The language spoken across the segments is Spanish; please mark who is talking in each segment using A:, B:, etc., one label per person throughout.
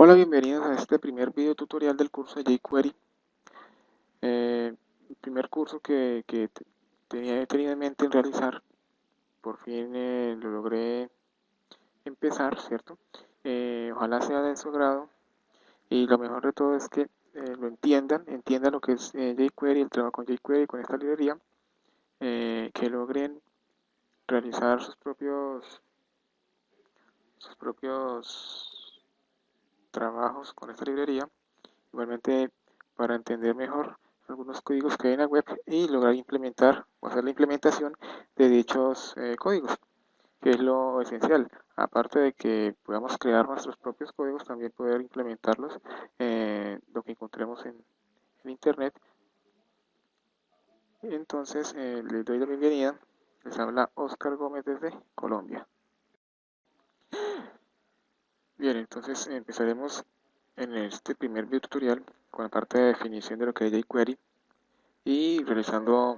A: Hola, bienvenidos a este primer video tutorial del curso de jQuery. El primer curso que tenía tenido en mente en realizar. Por fin lo logré empezar, ¿cierto? Ojalá sea de su agrado y lo mejor de todo es que lo entiendan lo que es jQuery, el trabajo con jQuery, con esta librería, que logren realizar sus propios trabajos con esta librería. Igualmente, para entender mejor algunos códigos que hay en la web y lograr implementar o hacer la implementación de dichos códigos, que es lo esencial. Aparte de que podamos crear nuestros propios códigos, también poder implementarlos, lo que encontremos en Internet. Entonces, les doy la bienvenida. Les habla Oscar Gómez desde Colombia. Bien, entonces empezaremos en este primer video tutorial con la parte de definición de lo que es jQuery y realizando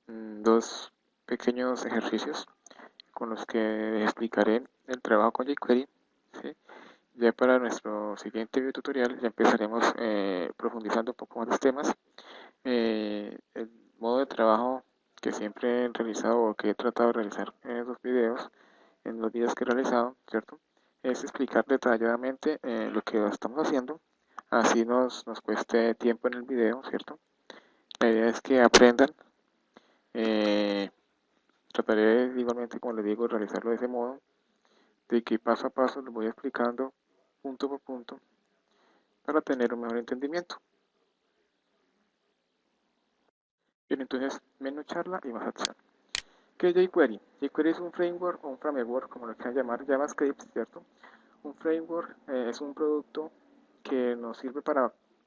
A: dos pequeños ejercicios con los que explicaré el trabajo con jQuery, ¿sí? Ya para nuestro siguiente video tutorial ya empezaremos profundizando un poco más los temas. El modo de trabajo que siempre he realizado o que he tratado de realizar en los videos que he realizado, ¿cierto? Es explicar detalladamente lo que estamos haciendo, así nos cueste tiempo en el video, ¿cierto? La idea es que aprendan. eh, Trataré igualmente, como les digo, realizarlo de ese modo, de que paso a paso lo voy explicando punto por punto para tener un mejor entendimiento. Bien, entonces, menos charla y más acción. ¿Qué es jQuery? jQuery es un framework o un framework, como lo quieran llamar, JavaScript, ¿cierto? Un framework es un producto que nos sirve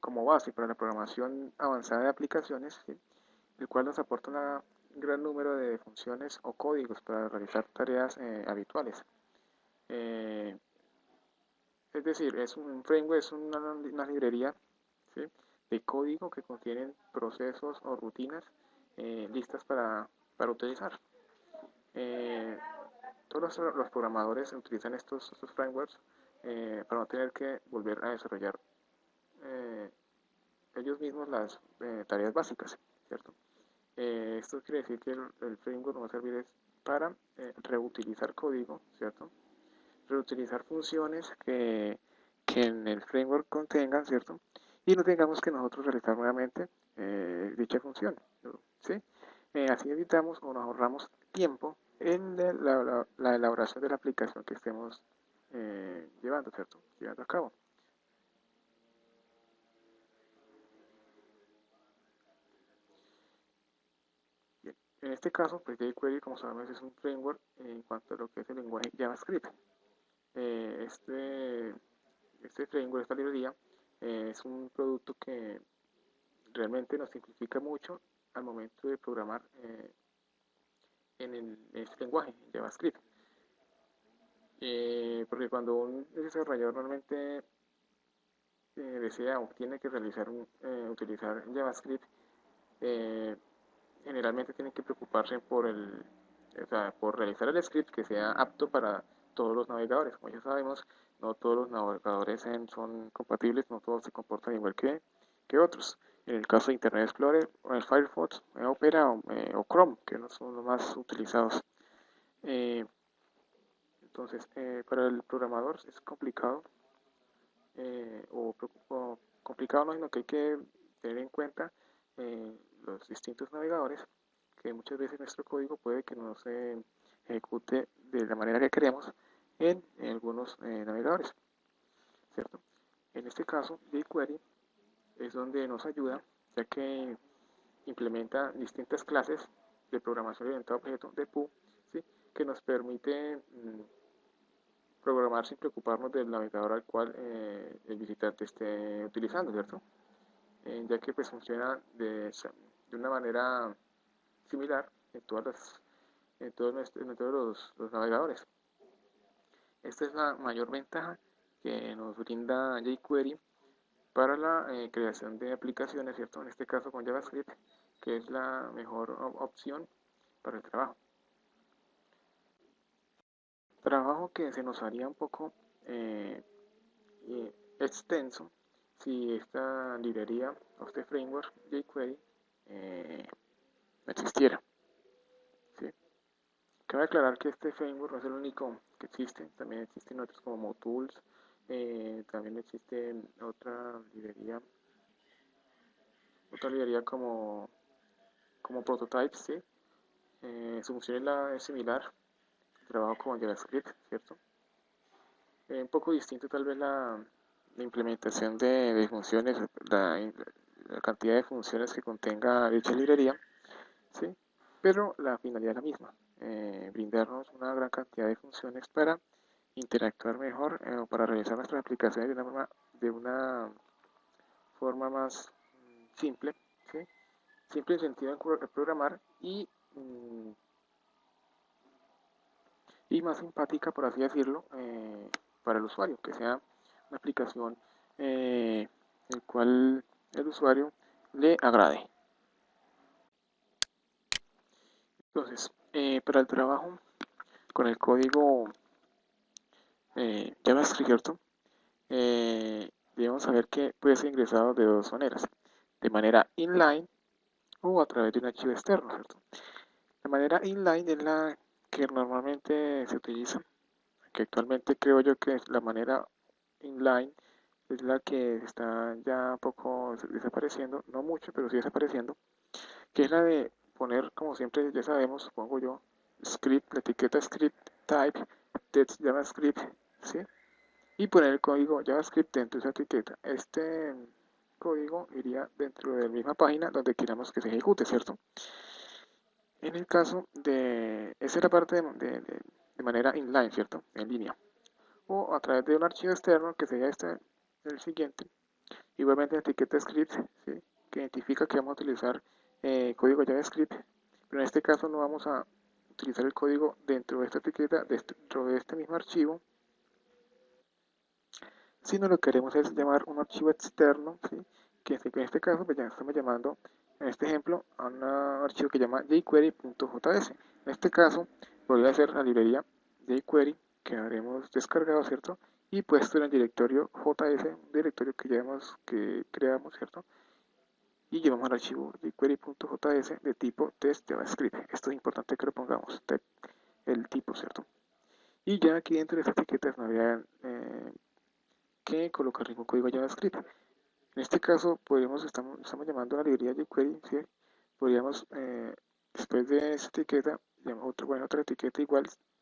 A: como base para la programación avanzada de aplicaciones, ¿sí? El cual nos aporta un gran número de funciones o códigos para realizar tareas habituales. Eh, Es decir, es un framework, es una librería, ¿sí?, de código que contienen procesos o rutinas listas para utilizar. Eh, Todos los programadores utilizan estos frameworks para no tener que volver a desarrollar eh, ellos mismos las tareas básicas, ¿cierto? Esto quiere decir que el framework nos va a servir para reutilizar código, ¿cierto? Reutilizar funciones que en el framework contengan, ¿cierto? Y no tengamos que nosotros realizar nuevamente dicha función, ¿sí? Así evitamos o nos ahorramos tiempo en la elaboración de la aplicación que estemos llevando, ¿cierto? Llevando a cabo. Bien. En este caso, pues jQuery, como sabemos, es un framework en cuanto a lo que es el lenguaje JavaScript. Eh, este, este framework, esta librería, es un producto que realmente nos simplifica mucho al momento de programar en este lenguaje, JavaScript. Porque cuando un desarrollador normalmente desea o tiene que utilizar JavaScript, eh, generalmente tiene que preocuparse por realizar el script que sea apto para todos los navegadores. Como ya sabemos, no todos los navegadores son compatibles, no todos se comportan igual que otros. En el caso de Internet Explorer, o el Firefox, Opera o Chrome, que no son los más utilizados. Eh, entonces, para el programador es complicado, o complicado no, sino que hay que tener en cuenta los distintos navegadores, que muchas veces nuestro código puede que no se ejecute de la manera que queremos en algunos navegadores, ¿cierto? En este caso, jQuery es donde nos ayuda, ya que implementa distintas clases de programación orientada a objetos de PU, ¿sí?, que nos permite programar sin preocuparnos del navegador al cual el visitante esté utilizando, ¿cierto? Ya que pues funciona de una manera similar en todos los navegadores. Esta es la mayor ventaja que nos brinda jQuery para la creación de aplicaciones, ¿cierto? En este caso con JavaScript, que es la mejor opción para el trabajo. Trabajo que se nos haría un poco extenso si esta librería o este framework jQuery no existiera. ¿Sí? Cabe aclarar que este framework no es el único que existe, también existen otros como MoTools, también existe otra librería como Prototypes, ¿sí? Su función es similar, trabajo con JavaScript, ¿cierto? Un poco distinto tal vez la implementación de funciones, la cantidad de funciones que contenga dicha librería, ¿sí? Pero la finalidad es la misma, brindarnos una gran cantidad de funciones para interactuar mejor o para realizar nuestras aplicaciones de una forma más simple, ¿sí? Simple en sentido de programar y más simpática, por así decirlo, para el usuario, que sea una aplicación el cual el usuario le agrade. Entonces, para el trabajo con el código JavaScript, ¿cierto? Debemos saber que puede ser ingresado de dos maneras, de manera inline o a través de un archivo externo, ¿cierto? La manera inline es la que normalmente se utiliza, que actualmente creo yo que es la manera inline es la que está ya un poco desapareciendo, no mucho, pero sí desapareciendo, que es la de poner, como siempre ya sabemos, supongo yo, script, la etiqueta script type, text JavaScript, ¿sí? Y poner el código JavaScript dentro de esa etiqueta. Este código iría dentro de la misma página donde queramos que se ejecute, ¿cierto? En el caso de, esa es la parte de manera inline, ¿cierto? En línea. O a través de un archivo externo que sería el siguiente. Igualmente la etiqueta script, ¿sí? Que identifica que vamos a utilizar código JavaScript, pero en este caso no vamos a utilizar el código dentro de esta etiqueta, dentro de este mismo archivo, sino lo que queremos es llamar un archivo externo, ¿sí? Que en este caso pues ya estamos llamando, en este ejemplo, a un archivo que llama jquery.js. En este caso, voy a hacer la librería jQuery que habremos descargado, ¿cierto? Y puesto en el directorio JS, un directorio que creamos, ¿cierto? Y llevamos al archivo jQuery.js de tipo test JavaScript. Esto es importante que lo pongamos, el tipo, ¿cierto? Y ya aquí dentro de estas etiquetas no había que colocar ningún código JavaScript. En este caso, estamos llamando a la librería jQuery, ¿sí? Podríamos, después de esta etiqueta, otra etiqueta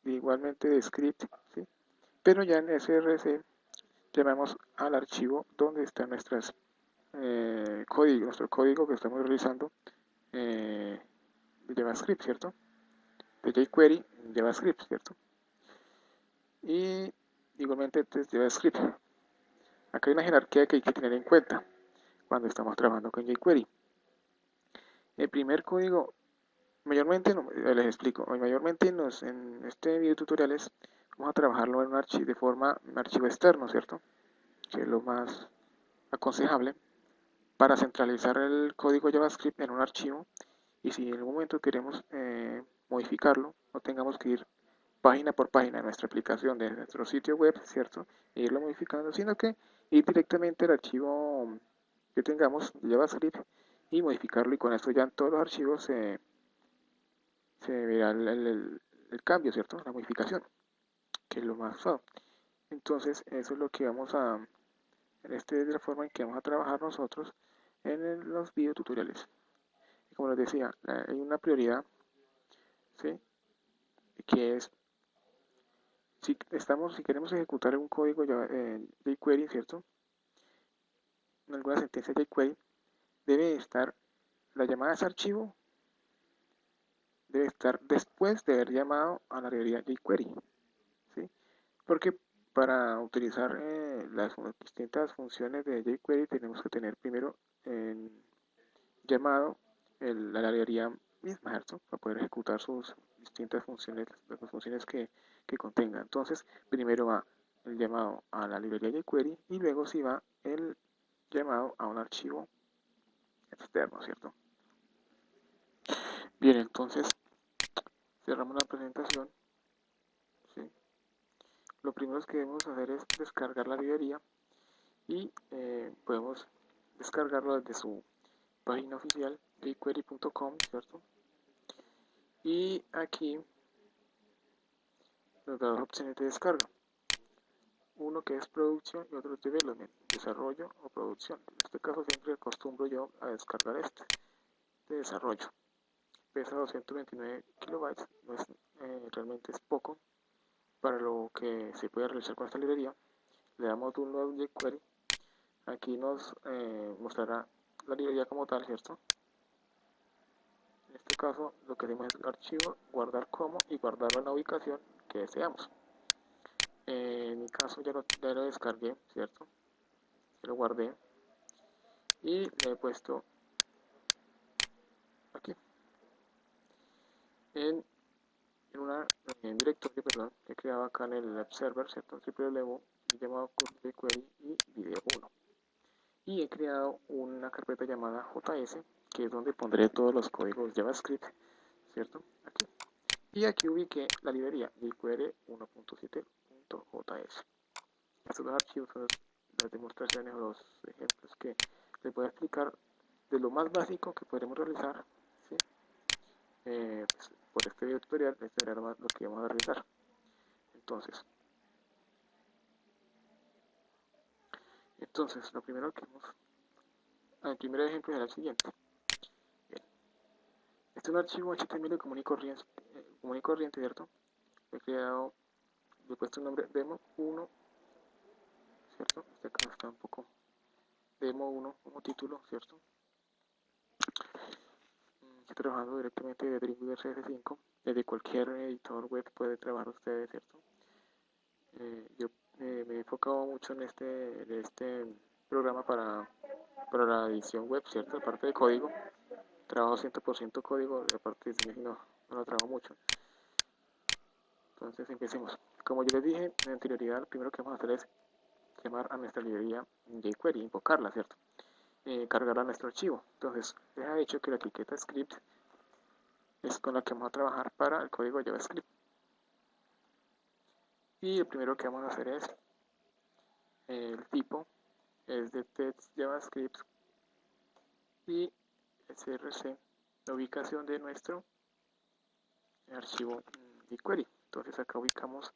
A: igualmente de script, ¿sí? Pero ya en src llamamos al archivo donde está nuestro código que estamos realizando de JavaScript, ¿cierto? De jQuery en JavaScript, ¿cierto? Y igualmente test JavaScript. Acá hay una jerarquía que hay que tener en cuenta cuando estamos trabajando con jQuery. El primer código, mayormente, no, les explico, mayormente en este video tutoriales vamos a trabajarlo en un archivo externo, ¿cierto? Que es lo más aconsejable para centralizar el código JavaScript en un archivo y si en algún momento queremos modificarlo, no tengamos que ir página por página de nuestra aplicación, de nuestro sitio web, ¿cierto? E irlo modificando, sino que ir directamente al archivo que tengamos de JavaScript y modificarlo y con esto ya en todos los archivos se verá el cambio, ¿cierto? La modificación, que es lo más usado. Entonces, eso es lo que esta es la forma en que vamos a trabajar nosotros en los videotutoriales. Y como les decía, hay una prioridad, ¿sí? Que es si queremos ejecutar un código jQuery, ¿cierto? En alguna sentencia jQuery, debe estar la llamada a ese archivo, debe estar después de haber llamado a la librería jQuery, ¿sí? Porque para utilizar las distintas funciones de jQuery tenemos que tener primero llamado la librería misma, ¿cierto? Para poder ejecutar sus distintas funciones, las funciones que contenga. Entonces, primero va el llamado a la librería jQuery y luego sí va el llamado a un archivo externo, ¿cierto? Bien, entonces cerramos la presentación, ¿sí? Lo primero que debemos hacer es descargar la librería y podemos descargarlo desde su página oficial jquery.com, ¿cierto? Y aquí nos da dos opciones de descarga, uno que es producción y otro es development, desarrollo o producción. En este caso siempre acostumbro yo a descargar este de desarrollo. Pesa 229 kilobytes, no es, realmente es poco para lo que se puede realizar con esta librería. Le damos download jQuery. Aquí nos mostrará la librería como tal, ¿cierto? En este caso lo que hacemos es el archivo, guardar como y guardarlo en la ubicación que deseamos. En mi caso ya lo descargué, ¿cierto? Ya lo guardé y le he puesto aquí en un directorio, perdón, que he creado acá en el web server, ¿cierto? www, llamado curso de query y video 1. Y he creado una carpeta llamada JS, que es donde pondré todos los códigos JavaScript, ¿cierto? Aquí. Y aquí ubiqué la librería jQuery 1.7.js. Estos dos archivos son las demostraciones o los ejemplos que les voy a explicar de lo más básico que podremos realizar, ¿sí? Pues, por este video tutorial, este será lo que vamos a realizar. Entonces, lo primero que vamos, el primer ejemplo será el siguiente. Bien. Este es un archivo HTML común y corriente, ¿cierto? He creado, le he puesto un nombre demo 1, ¿cierto? Este acá está un poco demo 1 como título, ¿cierto? Estoy trabajando directamente de Dreamweaver CS5, desde cualquier editor web puede trabajar ustedes, ¿cierto? Yo me he enfocado mucho en este programa para la edición web, ¿cierto? Aparte de código, trabajo 100% código, aparte de diseño no lo trabajo mucho. Entonces empecemos. Como yo les dije en anterioridad, lo primero que vamos a hacer es llamar a nuestra librería jQuery, invocarla, ¿cierto? Cargarla a nuestro archivo. Entonces, les ha hecho que la etiqueta script es con la que vamos a trabajar para el código JavaScript. Y lo primero que vamos a hacer es el tipo es de text JavaScript y src, la ubicación de nuestro archivo jQuery. Entonces acá ubicamos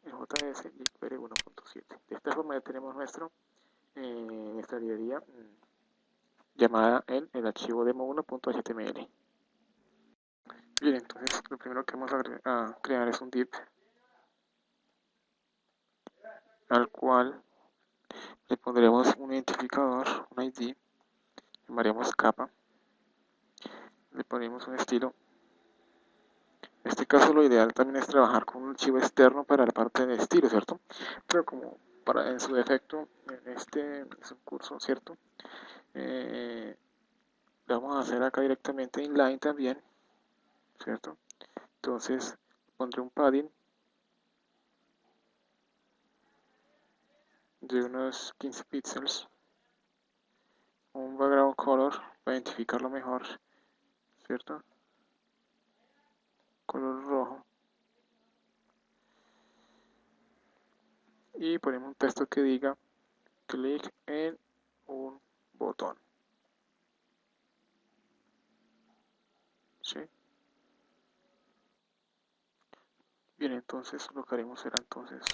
A: el JS jQuery 1.7. De esta forma ya tenemos nuestra librería llamada en el archivo demo1.html. Bien, entonces lo primero que vamos a crear es un div al cual le pondremos un identificador, un ID, llamaremos capa, le ponemos un estilo. En este caso lo ideal también es trabajar con un archivo externo para la parte de estilo, ¿cierto? Pero como en su defecto en este es un curso, ¿cierto? Lo vamos a hacer acá directamente inline también, ¿cierto? Entonces pondré un padding de unos 15 píxeles, un background color para identificarlo mejor, ¿cierto? Color rojo. Y ponemos un texto que diga clic en un botón. ¿Sí? Bien, entonces lo que haremos será entonces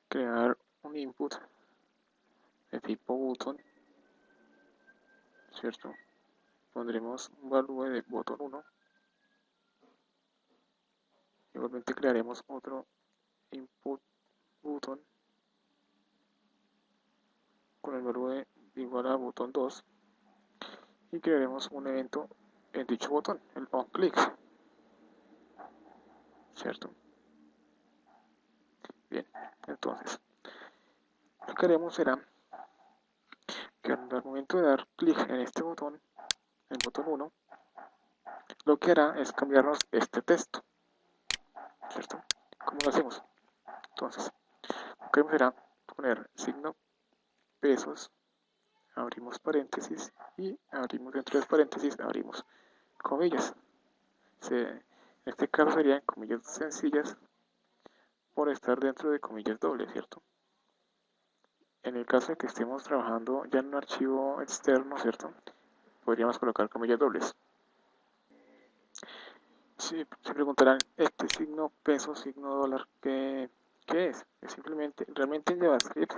A: crear un input de tipo button, ¿cierto? Pondremos un valor de botón 1. Igualmente crearemos otro input button con el valor de igual a botón 2 y crearemos un evento en dicho botón, el onClick, ¿cierto? Bien, entonces lo que haremos será que al momento de dar clic en este botón, el botón 1, lo que hará es cambiarnos este texto, ¿cierto? ¿Cómo lo hacemos? Entonces, lo que haremos será poner signo pesos, abrimos paréntesis y abrimos dentro de los paréntesis, abrimos comillas. En este caso serían comillas sencillas por estar dentro de comillas dobles, ¿cierto? En el caso de que estemos trabajando ya en un archivo externo, ¿cierto? Podríamos colocar comillas dobles. Si se preguntarán, este signo peso, signo dólar, ¿qué es? Es simplemente, realmente en JavaScript,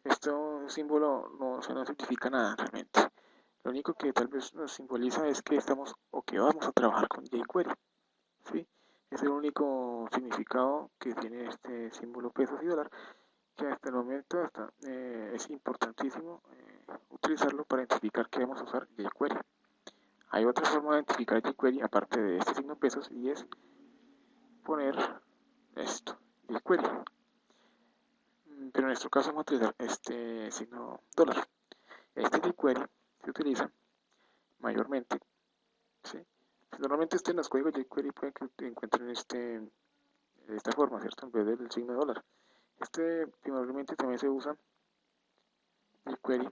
A: este símbolo no, o sea, no significa nada realmente. Lo único que tal vez nos simboliza es que estamos o que vamos a trabajar con jQuery, ¿sí? Es el único significado que tiene este símbolo pesos y dólar, que hasta el momento es importantísimo utilizarlo para identificar que vamos a usar jQuery. Hay otra forma de identificar jQuery aparte de este signo pesos y es poner esto, jQuery. Pero en nuestro caso vamos a utilizar este signo dólar. Este jQuery se utiliza mayormente, ¿sí? Normalmente en los códigos jQuery pueden que encuentren de esta forma, ¿cierto? En vez del signo de dólar. Este primordialmente también se usa jQuery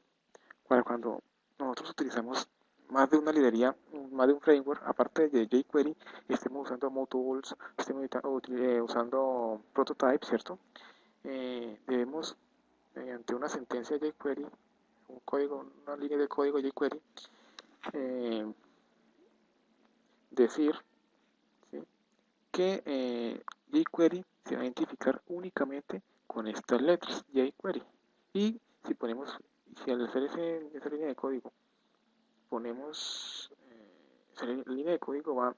A: para cuando nosotros utilizamos más de una librería, más de un framework, aparte de jQuery, estemos usando MoTools, estemos usando Prototype, ¿cierto? Debemos, mediante una sentencia jQuery, un código, una línea de código jQuery, eh, decir, ¿sí?, que jQuery se va a identificar únicamente con estas letras jQuery. Y si al hacer esa línea de código ponemos, esa línea de código va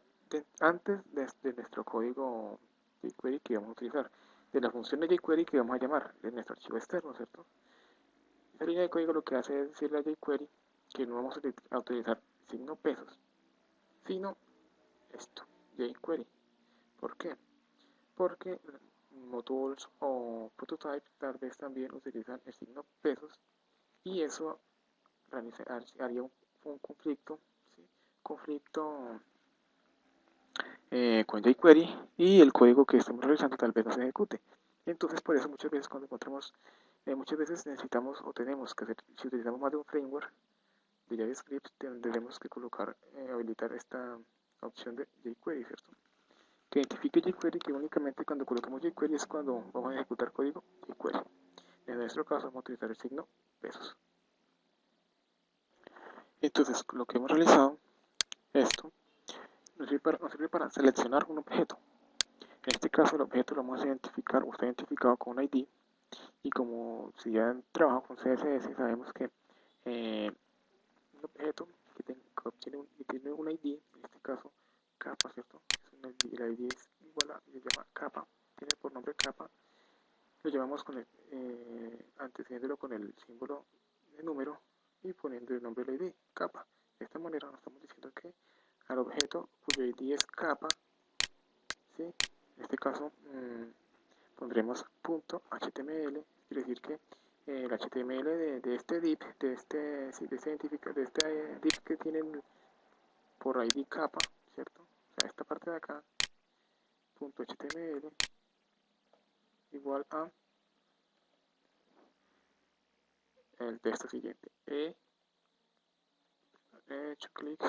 A: antes de nuestro código jQuery que vamos a utilizar, de la función de jQuery que vamos a llamar, de nuestro archivo externo, ¿cierto? Esa línea de código lo que hace es decirle a jQuery que no vamos a utilizar signo pesos, sino esto, jQuery. ¿Por qué? Porque modules o prototype tal vez también utilizan el signo pesos y eso haría un conflicto, ¿sí?, conflicto con jQuery y el código que estamos realizando tal vez no se ejecute. Entonces por eso muchas veces cuando encontramos, muchas veces necesitamos o tenemos que hacer, si utilizamos más de un framework de JavaScript, tendremos que habilitar esta opción de jQuery, ¿cierto? Que identifique jQuery, que únicamente cuando coloquemos jQuery es cuando vamos a ejecutar código jQuery. En nuestro caso vamos a utilizar el signo pesos. Entonces lo que hemos realizado, esto, nos sirve para seleccionar un objeto. En este caso el objeto lo vamos a identificar o está identificado con un ID, y como si ya trabajado con CSS sabemos que un objeto que tiene un ID, en este caso capa, ¿cierto? El ID es igual a, se llama capa, tiene por nombre capa, lo llamamos antecediéndolo con el símbolo de número y poniendo el nombre del ID, capa. De esta manera nos estamos diciendo que al objeto cuyo ID es capa, ¿sí?, en este caso pondremos .html, quiere decir que el HTML de este div, de este div que tienen por ID capa, ¿cierto? O sea, esta parte de acá, .html igual a el texto siguiente. He hecho clic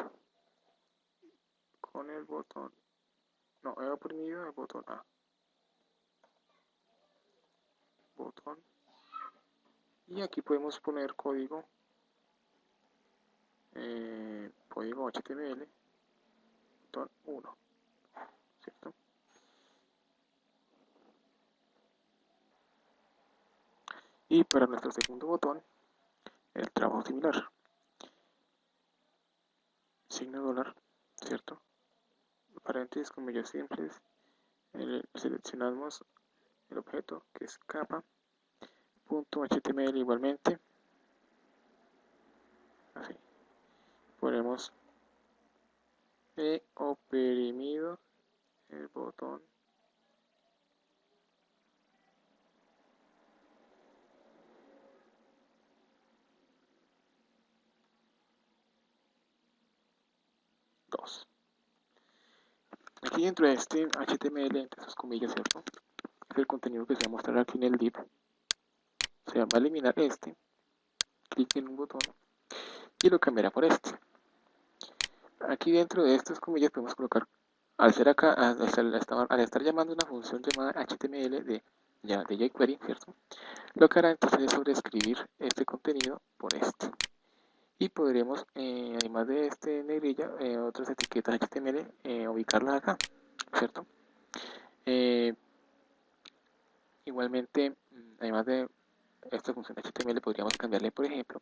A: con el botón, no, he oprimido el botón A, botón, y aquí podemos poner código HTML, botón 1, ¿cierto? Y para nuestro segundo botón, el trabajo similar, signo dólar, ¿cierto? Paréntesis, comillas simples, seleccionamos el objeto que es capa, .html igualmente, así, ponemos he oprimido el botón dos. Aquí dentro de este HTML, entre sus comillas, ¿cierto?, es el contenido que se va a mostrar aquí en el div. O sea, va a eliminar clic en un botón y lo cambiará por este. Aquí dentro de estas comillas podemos colocar, al estar llamando una función llamada HTML de ya de jQuery, ¿cierto? Lo que hará entonces es sobreescribir este contenido por este. Y podremos, además de este negrilla, otras etiquetas HTML, ubicarlas acá, ¿cierto? Igualmente, además de esta función HTML, podríamos cambiarle, por ejemplo,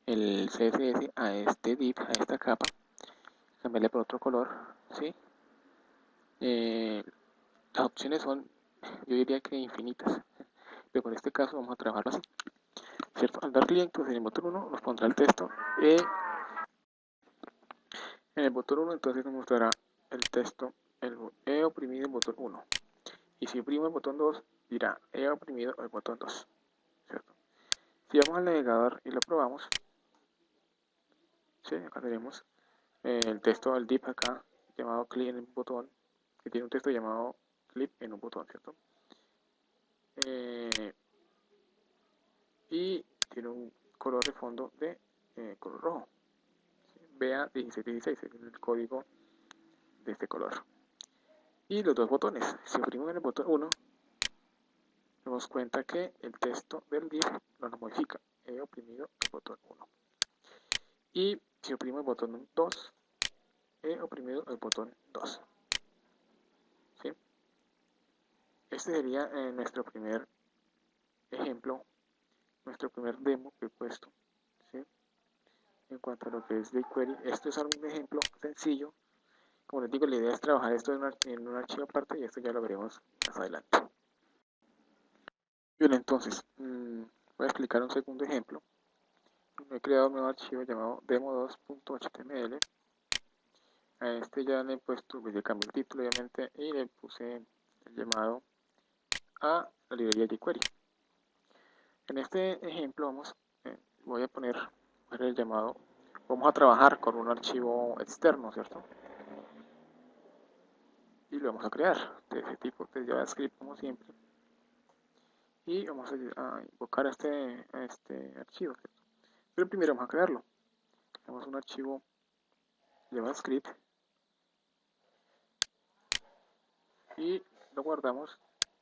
A: el CSS a este div, a esta capa, cambiarle por otro color, ¿sí? Las opciones son, yo diría que infinitas, pero en este caso vamos a trabajarlo así, ¿cierto? Al dar clic entonces en el botón 1 nos pondrá el texto, en el botón 1 entonces nos mostrará el texto, he oprimido el botón 1, y si oprimo el botón 2 dirá he oprimido el botón 2, ¿cierto? Si vamos al navegador y lo probamos, ¿sí? Acá tenemos el texto del div acá, llamado clic en un botón, que tiene un texto llamado clic en un botón, ¿cierto? Y tiene un color de fondo de color rojo. Vea 1616, es el código de este color. Y los dos botones, si oprimimos en el botón 1, nos damos cuenta que el texto del div no nos modifica. He oprimido el botón 1. Y si oprimo el botón 2, he oprimido el botón 2. ¿Sí? Este sería nuestro primer ejemplo, nuestro primer demo que he puesto. ¿Sí? En cuanto a lo que es jQuery, esto es un ejemplo sencillo. Como les digo, la idea es trabajar esto en un archivo aparte y esto ya lo veremos más adelante. Bien, entonces, voy a explicar un segundo ejemplo. He creado un nuevo archivo llamado demo2.html. A este ya le he puesto, le cambié el título obviamente y le puse el llamado a la librería jQuery. En este ejemplo voy a poner el llamado, vamos a trabajar con un archivo externo, ¿cierto? Y lo vamos a crear de ese tipo de JavaScript como siempre. Y vamos a invocar a este archivo, ¿cierto? Pero primero vamos a crearlo. Tenemos un archivo JavaScript y lo guardamos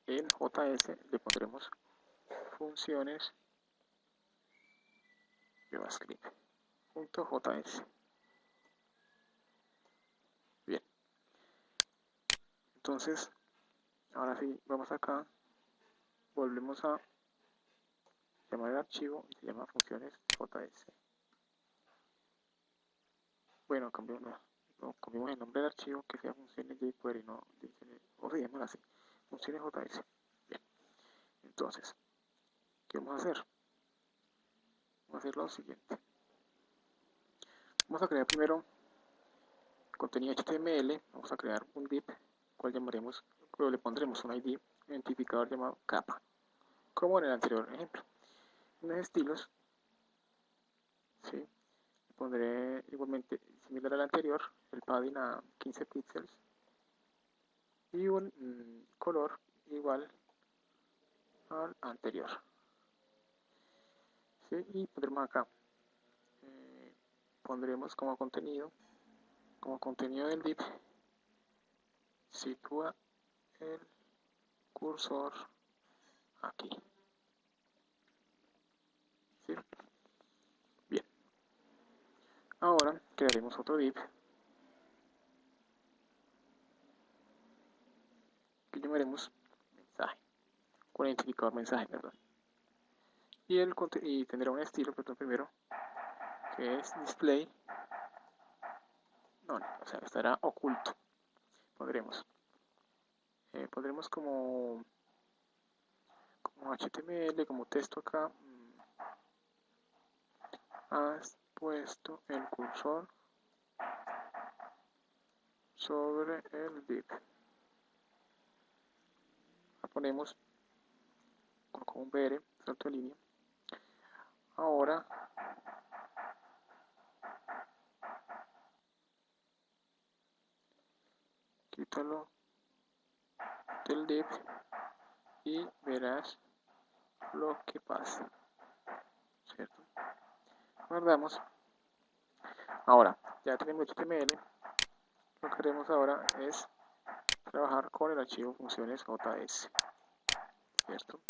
A: en JS, le pondremos funciones JavaScript.js. Bien, entonces ahora sí vamos acá, volvemos a llamar el archivo y se llama funciones JS. Bueno, cambiamos el nombre del archivo que sea funciones jQuery, no o se llama así, funciones JS. Bien, entonces, ¿qué vamos a hacer? Vamos a hacer lo siguiente. Vamos a crear primero contenido HTML, vamos a crear un div, cual llamaremos, pero le pondremos un ID, un identificador llamado capa, como en el anterior ejemplo. Unos estilos, ¿sí? Pondré igualmente similar al anterior, el padding a 15 píxeles y un color igual al anterior, ¿sí? Y pondremos acá, pondremos como contenido del div, sitúa el cursor aquí, ¿sí? Bien, ahora crearemos otro div que llamaremos mensaje, con el identificador mensaje, ¿verdad? Y tendrá un estilo, perdón, primero, que es display, no, o sea, estará oculto. Pondremos como HTML, como texto acá, has puesto el cursor sobre el div. Ponemos con un BR, salto de línea. Ahora quítalo del div y verás lo que pasa, ¿cierto? Guardamos. Ahora, ya tenemos HTML. Lo que haremos ahora es trabajar con el archivo funciones JS. ¿cierto?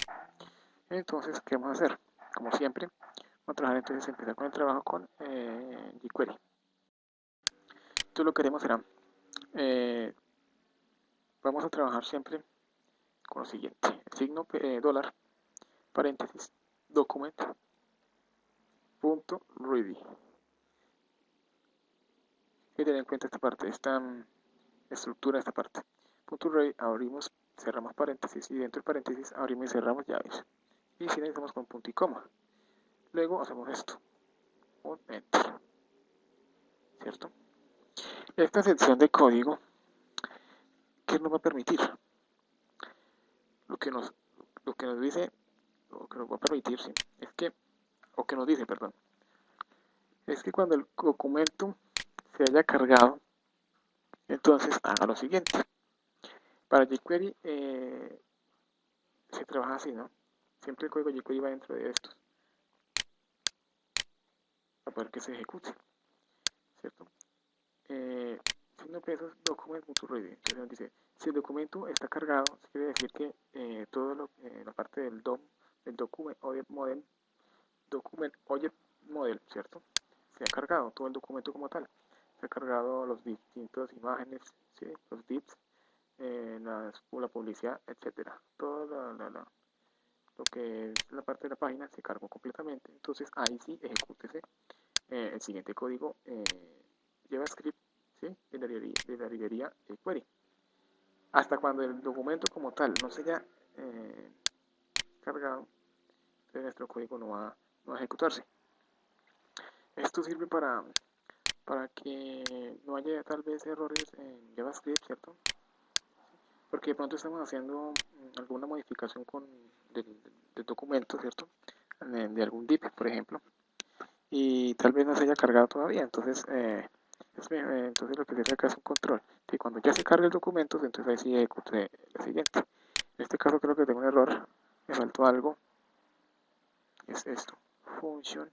A: Entonces, ¿qué vamos a hacer? Como siempre, vamos a trabajar, entonces empezar con el trabajo con jQuery. Entonces lo que haremos será, vamos a trabajar siempre con lo siguiente, el signo dólar, paréntesis, document, punto, ready. Hay que tener en cuenta esta parte, esta estructura de esta parte. Punto ready, abrimos, cerramos paréntesis y dentro del paréntesis abrimos y cerramos llaves. Y finalizamos con punto y coma. Luego hacemos esto, un enter, ¿cierto? Esta sección de código, ¿qué nos va a permitir? Lo que nos dice, lo que nos va a permitir, sí, es que, o que nos dice, perdón, es que cuando el documento se haya cargado, entonces haga lo siguiente. Para jQuery se trabaja así, ¿no? Siempre el código jQuery va dentro de estos, para poder que se ejecute, ¿cierto? Si no pesos document.ready, entonces nos dice, si el documento está cargado, quiere decir que todo la parte del DOM, del document object model, ¿cierto? Se ha cargado todo el documento como tal. Se ha cargado los distintas imágenes, ¿sí? Los dips, la publicidad, etcétera. Todo lo que es la parte de la página se cargó completamente. Entonces ahí sí ejecútese el siguiente código JavaScript, ¿sí? de la librería query. Hasta cuando el documento como tal no se haya cargado, entonces nuestro código no va a ejecutarse. Esto sirve para que no haya tal vez errores en JavaScript, ¿cierto? Porque de pronto estamos haciendo alguna modificación del documento, ¿cierto? De algún div, por ejemplo, y tal vez no se haya cargado todavía, entonces entonces lo que se hace acá es un control, que cuando ya se cargue el documento, entonces ahí sí ejecute la siguiente. En este caso creo que tengo un error, me faltó algo, es esto, function,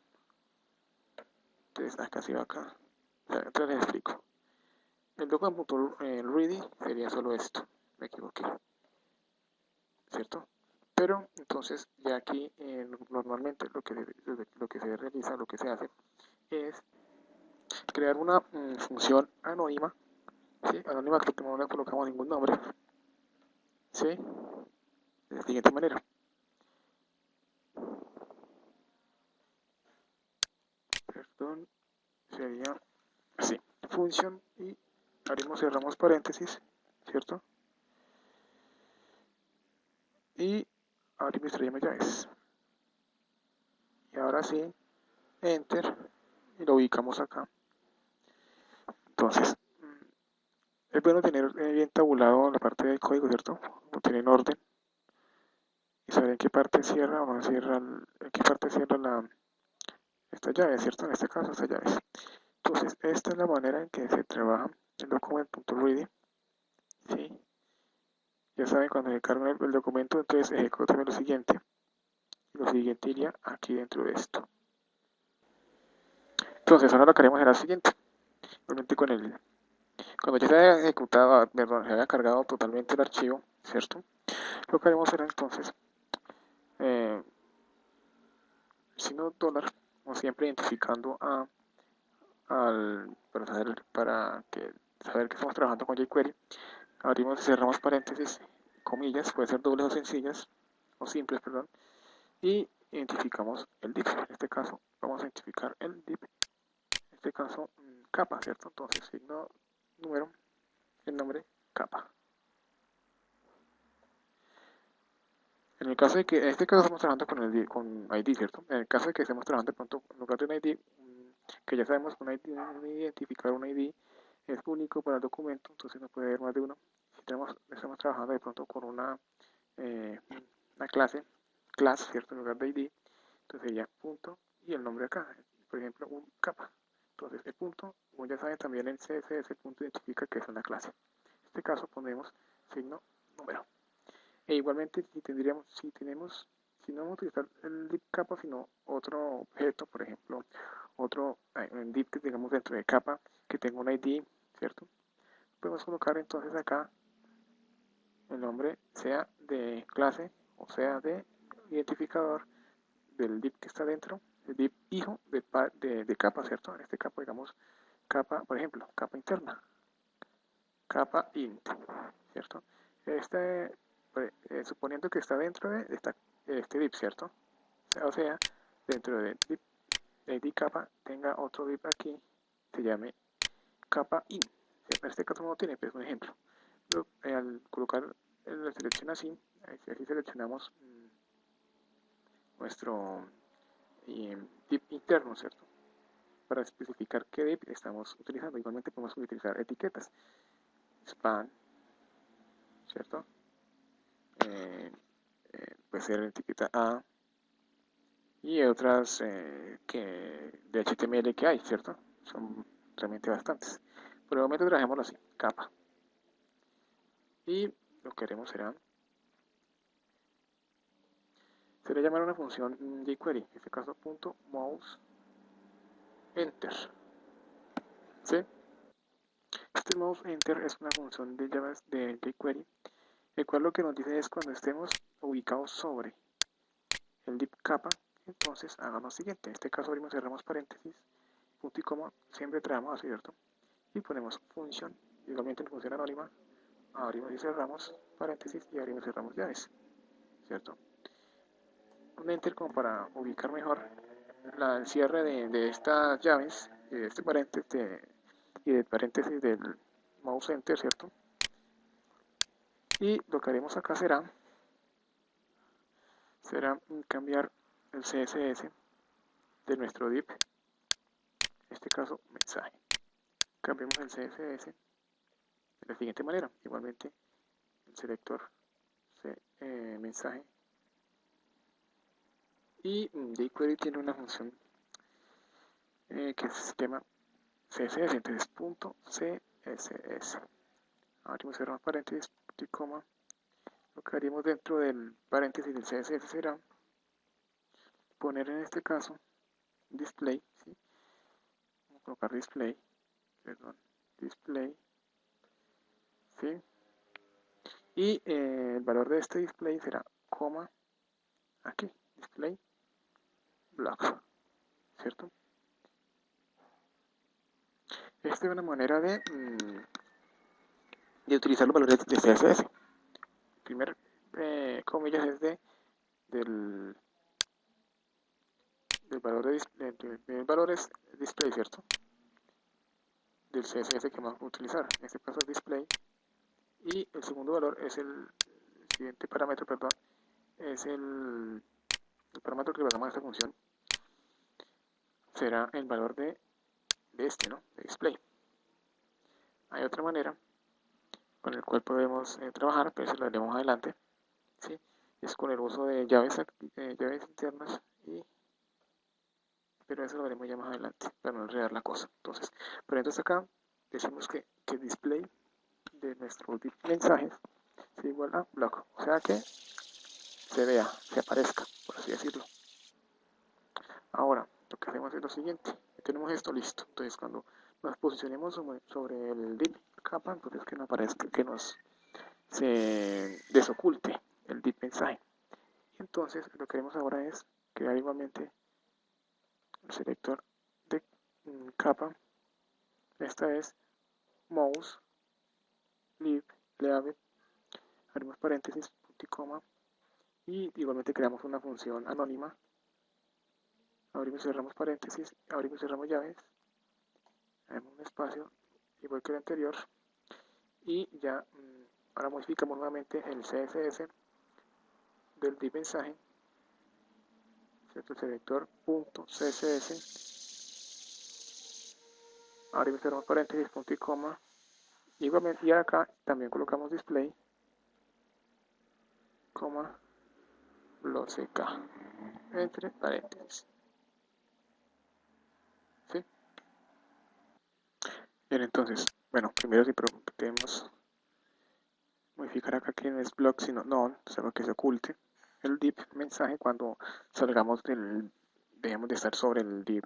A: entonces acá sí va acá, entonces les explico. El document.ready sería solo esto, me equivoqué, ¿cierto? Pero entonces ya aquí normalmente lo que se realiza, lo que se hace es crear una función anónima, ¿sí? Anónima que no le colocamos ningún nombre, ¿sí? De la siguiente manera. Perdón, sería así, función y haremos, cerramos paréntesis, ¿cierto? Y abrimos y traemos llaves. Y ahora sí, enter, y lo ubicamos acá. Entonces, es bueno tener bien tabulado la parte del código, ¿cierto? Lo tener en orden y saber en qué parte cierra o no cierra, en qué parte cierra esta llave, ¿cierto? En este caso, esta llave. Entonces, esta es la manera en que se trabaja el document.ready, ¿sí? Ya saben, cuando se carga el documento, entonces ejecútame lo siguiente. Y lo siguiente iría aquí dentro de esto. Entonces, ahora lo que haremos será lo siguiente. Realmente cuando ya se haya ejecutado, perdón, se haya cargado totalmente el archivo, ¿cierto? Lo que haremos será entonces, signo dólar, como siempre identificando para saber que estamos trabajando con jQuery, abrimos y cerramos paréntesis, comillas, puede ser dobles o sencillas, o simples, perdón, y identificamos el div. En este caso, vamos a identificar el div, en este caso, capa, ¿cierto? Entonces, signo número, el nombre, capa. En el caso de que, en este caso estamos trabajando con ID, ¿cierto? En el caso de que estemos trabajando de pronto en lugar de un ID, que ya sabemos que un identificar un ID es único para el documento, entonces no puede haber más de uno. Si estamos trabajando de pronto con una clase, ¿cierto? En lugar de ID, entonces sería punto y el nombre acá, por ejemplo, un capa. Entonces el punto, como ya saben, también el CSS punto identifica que es una clase. En este caso ponemos signo número. E igualmente si no vamos a utilizar el div capa, sino otro objeto, por ejemplo, un div que tengamos dentro de capa, que tenga un ID, ¿cierto? Podemos colocar entonces acá el nombre sea de clase o sea, de identificador del div que está dentro, el div hijo de capa, ¿cierto? En este caso, digamos, capa, por ejemplo, capa interna, capa int, ¿cierto? Suponiendo que está dentro de este div, ¿cierto? O sea, dentro de div capa tenga otro div aquí, se llame capa in. En este caso no tiene, pero es un ejemplo. Al colocar la selección así seleccionamos nuestro div interno, ¿cierto? Para especificar qué div estamos utilizando. Igualmente podemos utilizar etiquetas. Span, ¿cierto? Puede ser etiqueta A y otras de HTML que hay, ¿cierto? Son realmente bastantes. Por el momento trabajémoslo así, capa. Y lo que haremos será llamar a una función jQuery, en este caso .mouse enter. ¿Sí? Este mouse enter es una función de jQuery, el cual lo que nos dice es cuando estemos ubicados sobre el div capa, entonces hagamos lo siguiente. En este caso abrimos y cerramos paréntesis, punto y coma, siempre traemos así, ¿cierto? Y ponemos función, igualmente en función anónima, abrimos y cerramos paréntesis y abrimos y cerramos llaves, ¿cierto? Un enter como para ubicar mejor el cierre de estas llaves, de este paréntesis y del paréntesis del mouse enter, ¿cierto? Y lo que haremos acá será cambiar el CSS de nuestro div, en este caso mensaje. Cambiamos el CSS de la siguiente manera, igualmente el selector mensaje, y jQuery tiene una función que se llama CSS, entonces .css. Abrimos, cerramos paréntesis, punto y coma. Lo que haríamos dentro del paréntesis del CSS será poner en este caso display, ¿sí? Vamos a colocar display, ¿sí? Y el valor de este display será coma aquí, display block, ¿cierto? Esta es una manera de utilizar los valores de CSS. El primer comillas es del valor del valor es display, ¿cierto? Del CSS que vamos a utilizar. En este caso es display. Y el segundo valor es el siguiente parámetro, perdón, es el parámetro que le pasamos a esta función. Será el valor de este, ¿no? De display. Hay otra manera con el cual podemos trabajar, pero eso lo haremos más adelante, ¿sí? Es con el uso de llaves internas, pero eso lo haremos ya más adelante para no enredar la cosa. Entonces, entonces acá decimos que el display de nuestro mensajes es igual a block, o sea que se vea, se aparezca, por así decirlo. Ahora, lo que hacemos es lo siguiente, tenemos esto listo, entonces cuando nos posicionemos sobre el div capa, entonces que nos aparezca, que se desoculte el div mensaje. Entonces lo que haremos ahora es crear igualmente el selector de capa. Esta es mouse leave, abrimos paréntesis, punto y coma, y igualmente creamos una función anónima, abrimos y cerramos paréntesis, abrimos y cerramos llaves, haremos un espacio igual que el anterior, y ya ahora modificamos nuevamente el CSS del div mensaje, ¿cierto? El selector .css, abrimos y cerramos paréntesis, punto y coma, igualmente, y acá también colocamos display, coma, block entre paréntesis. ¿Sí? Bien, entonces, bueno, primero si podemos modificar acá que no es block sino none, o sea, que se oculte el div mensaje cuando salgamos debemos de estar sobre el div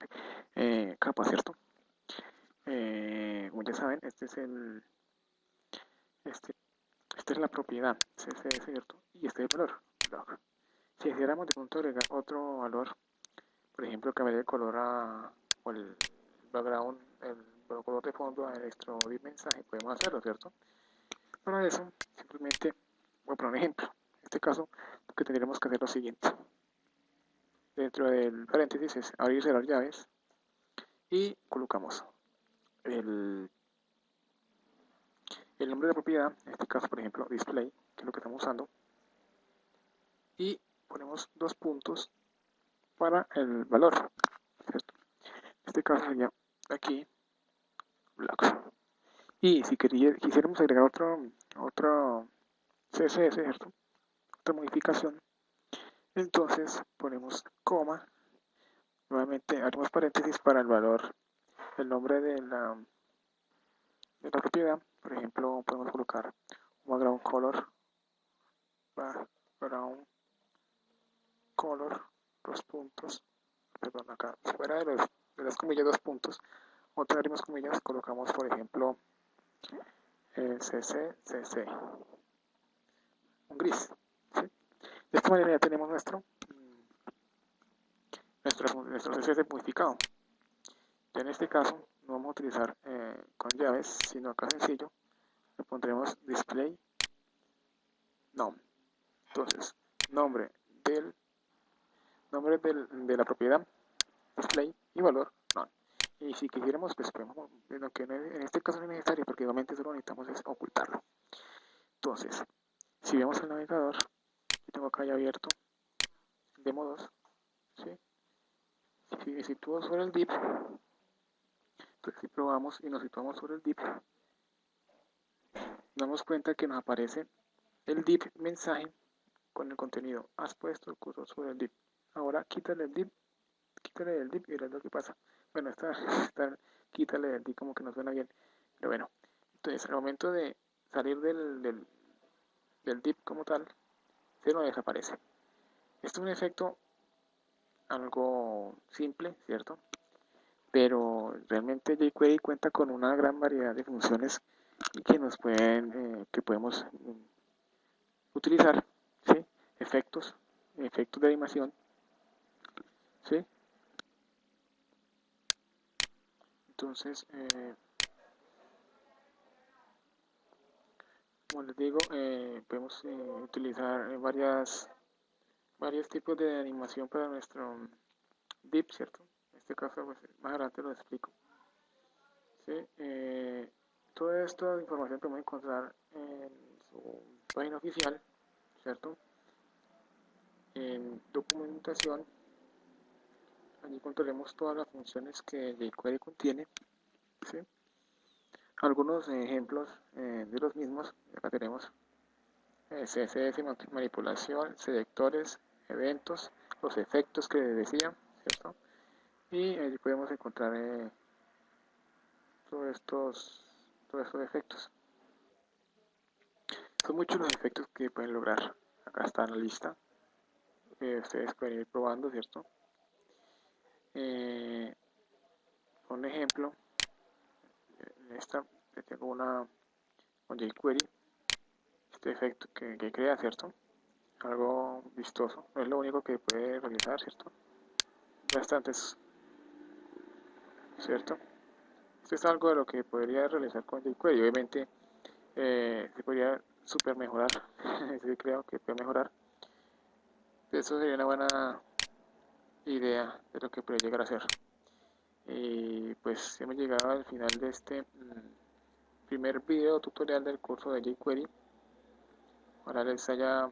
A: capa, ¿cierto? Como ya saben, esta es la propiedad CSS, ¿cierto? Y este es el valor, block. Si quisiéramos de pronto agregar otro valor, por ejemplo, cambiar el color o el background, el color de fondo a nuestro mensaje, podemos hacerlo, ¿cierto? Para eso, simplemente voy a poner un ejemplo. En este caso, lo que tendríamos que hacer es lo siguiente. Dentro del paréntesis es abrir y cerrar llaves y colocamos el, el nombre de la propiedad, en este caso, por ejemplo, display, que es lo que estamos usando, y ponemos 2 puntos para el valor, ¿cierto? En este caso sería aquí, blocks. Y si quisiéramos agregar otro CSS, ¿cierto? Otra modificación, entonces ponemos coma, nuevamente abrimos paréntesis para el valor, el nombre de la propiedad. Por ejemplo, podemos colocar un background color, background color, 2 puntos, perdón, acá fuera de las comillas 2 puntos, otra abrimos comillas, colocamos por ejemplo CC, un gris, ¿sí? De esta manera ya tenemos nuestro CSS modificado. Ya en este caso no vamos a utilizar con llaves, sino acá sencillo, le pondremos display num. Entonces, nombre de la propiedad, display y valor none. Y si quisiéramos, pues podemos, que en este caso no es necesario porque igualmente solo necesitamos es ocultarlo. Entonces, si vemos el navegador, yo tengo acá ya abierto demo 2, ¿sí? Si me sitúo sobre el div, entonces si probamos y nos situamos sobre el div, nos damos cuenta que nos aparece el div mensaje con el contenido. Has puesto el cursor sobre el div. Ahora quítale el div y verás lo que pasa. Bueno, quítale el div como que no suena bien. Pero bueno, entonces al momento de salir del div como tal, se nos desaparece. Esto es un efecto algo simple, ¿cierto? Pero realmente jQuery cuenta con una gran variedad de funciones que que podemos utilizar, ¿sí? Efectos de animación, ¿sí? Entonces, como les digo, podemos utilizar varios tipos de animación para nuestro div, ¿cierto? En este caso, pues, más adelante lo explico. ¿Sí? Toda esta información podemos encontrar en su página oficial, ¿cierto? En documentación, allí encontraremos todas las funciones que jQuery contiene, ¿sí? Algunos ejemplos de los mismos, acá tenemos CSS, manipulación, selectores, eventos, los efectos que decía, ¿cierto? Y allí podemos encontrar todos estos efectos. Son muchos los efectos que pueden lograr. Acá está en la lista. Ustedes pueden ir probando, ¿cierto? Un ejemplo, en esta tengo una con jQuery, este efecto que crea, ¿cierto? Algo vistoso, no es lo único que puede realizar, ¿cierto? Bastantes, ¿cierto? Esto es algo de lo que podría realizar con jQuery. Obviamente se podría super mejorar, sí, creo que puede mejorar. Eso sería una buena idea de lo que puede llegar a ser. Y pues hemos llegado al final de este primer video tutorial del curso de jQuery. Ojalá les haya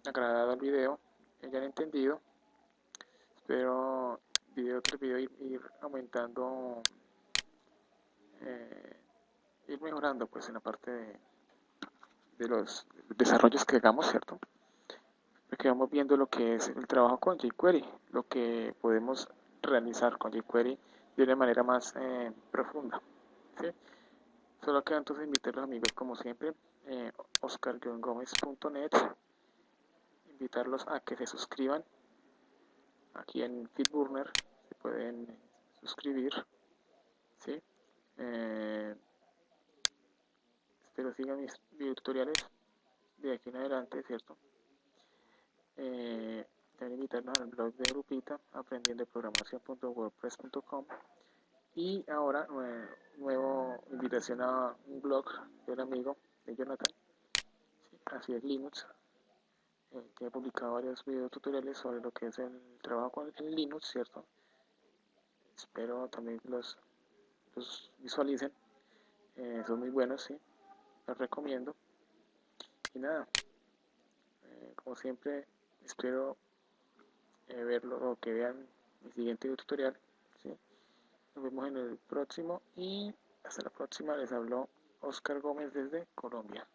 A: agradado el video, hayan entendido. Espero video tras video ir aumentando, eh, ir mejorando pues en la parte de los desarrollos que hagamos, ¿cierto? Porque vamos viendo lo que es el trabajo con jQuery, lo que podemos realizar con jQuery de una manera más profunda, ¿sí? Solo queda entonces invitar a los amigos como siempre, oscar-gomez.net, invitarlos a que se suscriban aquí en FeedBurner, se pueden suscribir, ¿sí? Espero sigan mis tutoriales de aquí en adelante, ¿cierto? también invitarlos al blog de Grupita, aprendiendoprogramación.wordpress.com. Y ahora, nuevo invitación a un blog de un amigo, de Jonathan, ¿sí? Así es Linux, que he publicado varios videos tutoriales sobre lo que es el trabajo con el Linux, ¿cierto? Espero también los visualicen, son muy buenos, ¿sí? Los recomiendo. Y nada, como siempre, espero verlo o que vean mi siguiente video tutorial, ¿sí? Nos vemos en el próximo y hasta la próxima. Les habló Oscar Gómez desde Colombia.